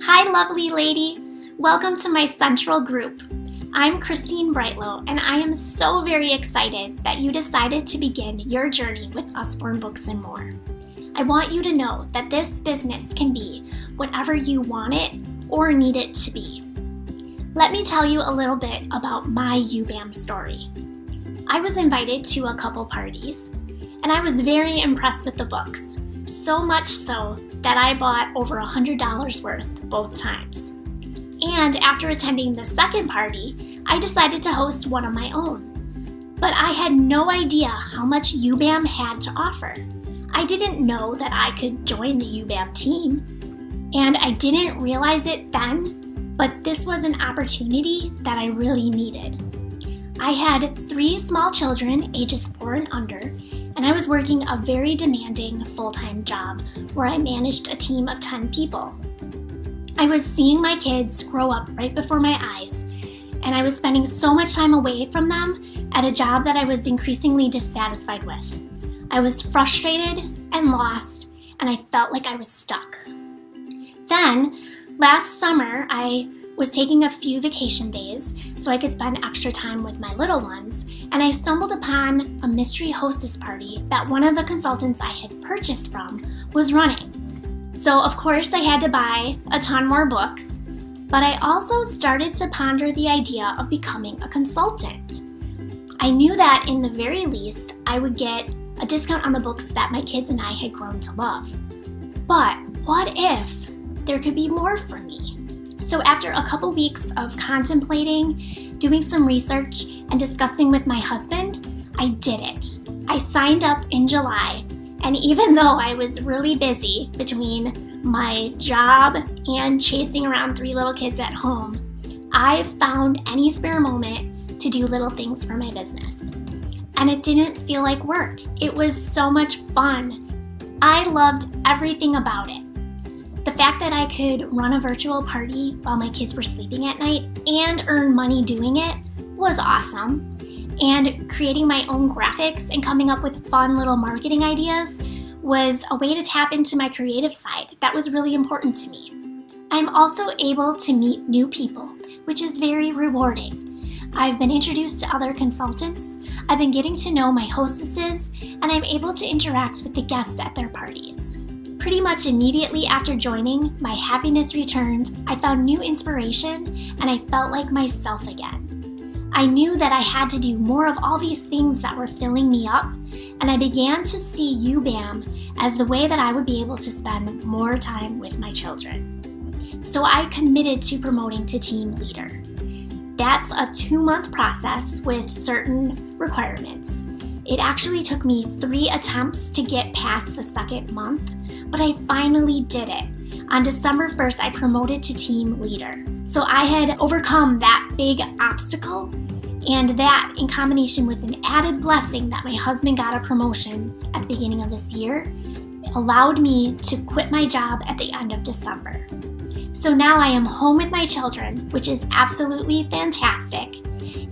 Hi, lovely lady. Welcome to my central group. I'm Christine Brightlow, and I am so very excited that you decided to begin your journey with Usborne Books and More. I want you to know that this business can be whatever you want it or need it to be. Let me tell you a little bit about my UBAM story. I was invited to a couple parties, and I was very impressed with the books, so much so that I bought over $100 worth both times. And after attending the second party, I decided to host one of my own. But I had no idea how much UBAM had to offer. I didn't know that I could join the UBAM team, and I didn't realize it then, but this was an opportunity that I really needed. I had 3 small children, ages 4 and under, and I was working a very demanding full-time job where I managed a team of 10 people. I was seeing my kids grow up right before my eyes, and I was spending so much time away from them at a job that I was increasingly dissatisfied with. I was frustrated and lost, and I felt like I was stuck. Then, last summer, I was taking a few vacation days so I could spend extra time with my little ones, and I stumbled upon a mystery hostess party that one of the consultants I had purchased from was running. So of course I had to buy a ton more books, but I also started to ponder the idea of becoming a consultant. I knew that in the very least I would get a discount on the books that my kids and I had grown to love. But what if there could be more for me? So after a couple weeks of contemplating, doing some research, and discussing with my husband, I did it. I signed up in July, and even though I was really busy between my job and chasing around 3 little kids at home, I found any spare moment to do little things for my business. And it didn't feel like work. It was so much fun. I loved everything about it. The fact that I could run a virtual party while my kids were sleeping at night and earn money doing it was awesome. And creating my own graphics and coming up with fun little marketing ideas was a way to tap into my creative side that was really important to me. I'm also able to meet new people, which is very rewarding. I've been introduced to other consultants, I've been getting to know my hostesses, and I'm able to interact with the guests at their parties. Pretty much immediately after joining, my happiness returned, I found new inspiration, and I felt like myself again. I knew that I had to do more of all these things that were filling me up, and I began to see UBAM as the way that I would be able to spend more time with my children. So I committed to promoting to team leader. That's a 2-month process with certain requirements. It actually took me 3 attempts to get past the 2nd month, but I finally did it. On December 1st, I promoted to team leader. So I had overcome that big obstacle, and that in combination with an added blessing that my husband got a promotion at the beginning of this year, allowed me to quit my job at the end of December. So now I am home with my children, which is absolutely fantastic,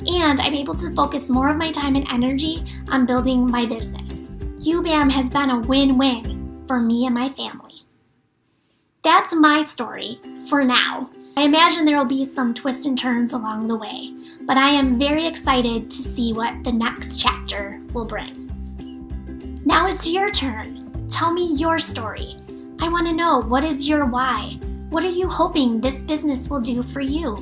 and I'm able to focus more of my time and energy on building my business. UBAM has been a win-win for me and my family. That's my story for now. I imagine there will be some twists and turns along the way, but I am very excited to see what the next chapter will bring. Now it's your turn. Tell me your story. I want to know, what is your why? What are you hoping this business will do for you?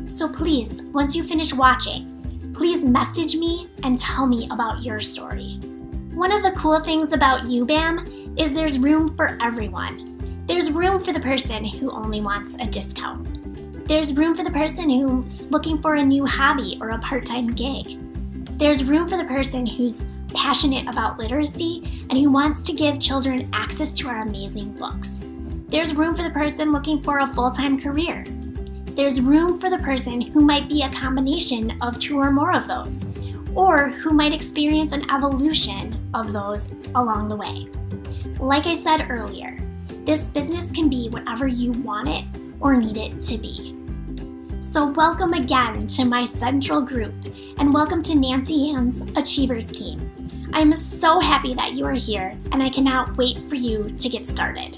So please, once you finish watching, please message me and tell me about your story. One of the cool things about UBAM is there's room for everyone. There's room for the person who only wants a discount. There's room for the person who's looking for a new hobby or a part-time gig. There's room for the person who's passionate about literacy and who wants to give children access to our amazing books. There's room for the person looking for a full-time career. There's room for the person who might be a combination of 2 or more of those, or who might experience an evolution of those along the way. Like I said earlier, this business can be whatever you want it or need it to be. So welcome again to my central group, and welcome to Nancy Ann's Achievers team. I'm so happy that you are here, and I cannot wait for you to get started.